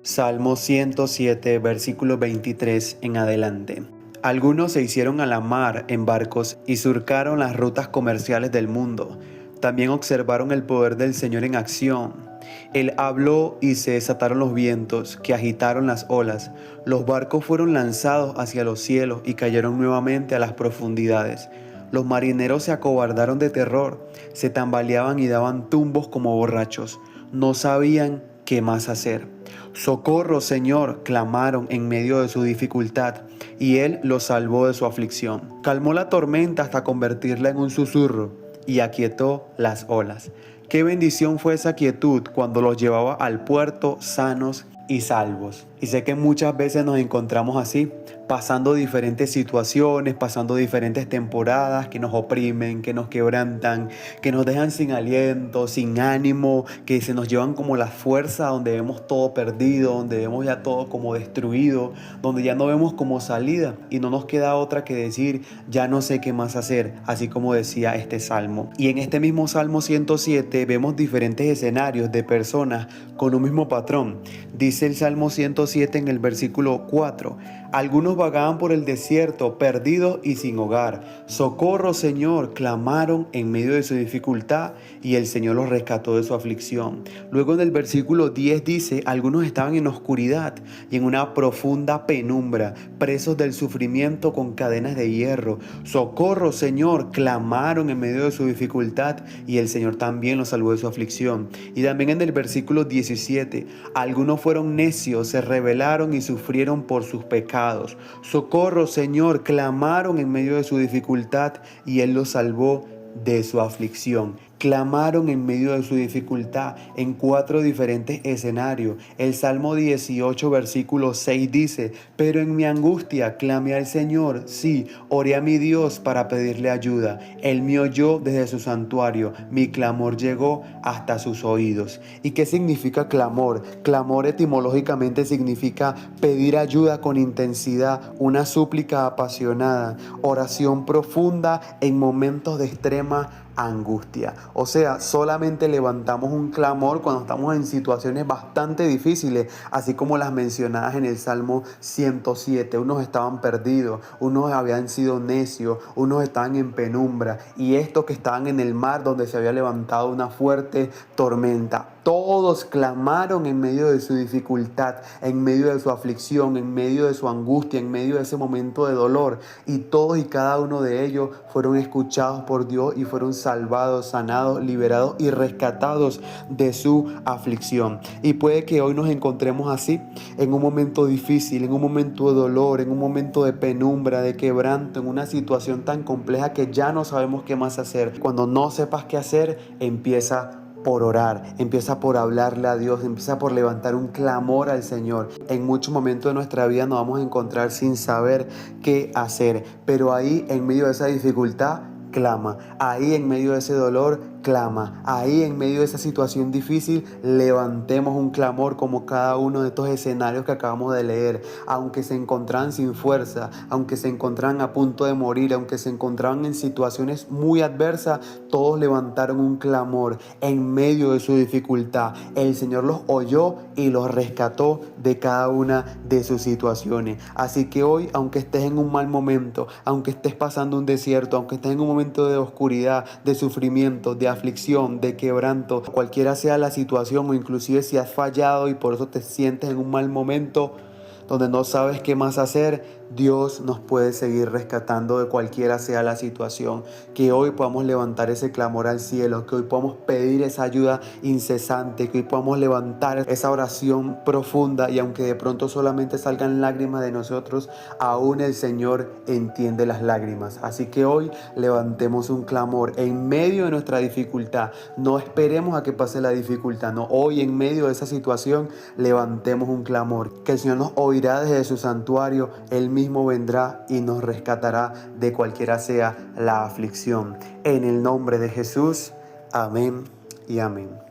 Salmo 107, versículo 23 en adelante. Algunos se hicieron a la mar en barcos y surcaron las rutas comerciales del mundo. También observaron el poder del Señor en acción. Él habló y se desataron los vientos que agitaron las olas. Los barcos fueron lanzados hacia los cielos y cayeron nuevamente a las profundidades. Los marineros se acobardaron de terror, se tambaleaban y daban tumbos como borrachos. No sabían qué más hacer. «Socorro, Señor», clamaron en medio de su dificultad, y Él los salvó de su aflicción. Calmó la tormenta hasta convertirla en un susurro y aquietó las olas. Qué bendición fue esa quietud cuando los llevaba al puerto sanos y salvos. Y sé que muchas veces nos encontramos así, pasando diferentes situaciones, pasando diferentes temporadas que nos oprimen, que nos quebrantan, que nos dejan sin aliento, sin ánimo, que se nos llevan como la fuerza, donde vemos todo perdido, donde vemos ya todo como destruido, donde ya no vemos como salida y no nos queda otra que decir, ya no sé qué más hacer, así como decía este salmo. Y en este mismo Salmo 107 vemos diferentes escenarios de personas con un mismo patrón. Dice el Salmo 107 en el versículo 4: algunos vagaban por el desierto, perdidos y sin hogar. «Socorro, Señor», clamaron en medio de su dificultad, y el Señor los rescató de su aflicción. Luego en el versículo 10 dice: algunos estaban en oscuridad y en una profunda penumbra, presos del sufrimiento con cadenas de hierro. «Socorro, Señor», clamaron en medio de su dificultad, y el Señor también los salvó de su aflicción. Y también en el versículo 17: algunos fueron necios, se rebelaron y sufrieron por sus pecados. «Socorro, Señor», clamaron en medio de su dificultad, y Él los salvó de su aflicción. Clamaron en medio de su dificultad en 4 diferentes escenarios. El Salmo 18, versículo 6 dice: pero en mi angustia clamé al Señor, sí, oré a mi Dios para pedirle ayuda. Él me oyó desde su santuario, mi clamor llegó hasta sus oídos. ¿Y qué significa clamor? Clamor etimológicamente significa pedir ayuda con intensidad, una súplica apasionada, oración profunda en momentos de extrema angustia. O sea, solamente levantamos un clamor cuando estamos en situaciones bastante difíciles, así como las mencionadas en el Salmo 107. Unos estaban perdidos, unos habían sido necios, unos estaban en penumbra, y estos que estaban en el mar donde se había levantado una fuerte tormenta. Todos clamaron en medio de su dificultad, en medio de su aflicción, en medio de su angustia, en medio de ese momento de dolor. Y todos y cada uno de ellos fueron escuchados por Dios y fueron salvados, sanados, liberados y rescatados de su aflicción. Y puede que hoy nos encontremos así, en un momento difícil, en un momento de dolor, en un momento de penumbra, de quebranto, en una situación tan compleja que ya no sabemos qué más hacer. Cuando no sepas qué hacer, empieza por orar, empieza por hablarle a Dios, empieza por levantar un clamor al Señor. En muchos momentos de nuestra vida nos vamos a encontrar sin saber qué hacer, pero ahí en medio de esa dificultad, clama. Ahí en medio de ese dolor, clama. Ahí en medio de esa situación difícil, levantemos un clamor como cada uno de estos escenarios que acabamos de leer. Aunque se encontraban sin fuerza, aunque se encontraban a punto de morir, aunque se encontraban en situaciones muy adversas, todos levantaron un clamor en medio de su dificultad. El Señor los oyó y los rescató de cada una de sus situaciones. Así que hoy, aunque estés en un mal momento, aunque estés pasando un desierto, aunque estés en un momento de oscuridad, de sufrimiento, de aflicción, de quebranto, cualquiera sea la situación, o inclusive si has fallado y por eso te sientes en un mal momento donde no sabes qué más hacer, Dios nos puede seguir rescatando de cualquiera sea la situación. Que hoy podamos levantar ese clamor al cielo, que hoy podamos pedir esa ayuda incesante, que hoy podamos levantar esa oración profunda, y aunque de pronto solamente salgan lágrimas de nosotros, aún el Señor entiende las lágrimas. Así que hoy levantemos un clamor en medio de nuestra dificultad. No esperemos a que pase la dificultad, no, hoy en medio de esa situación levantemos un clamor, que el Señor nos oirá desde su santuario. Él mismo vendrá y nos rescatará de cualquiera sea la aflicción. En el nombre de Jesús, amén y amén.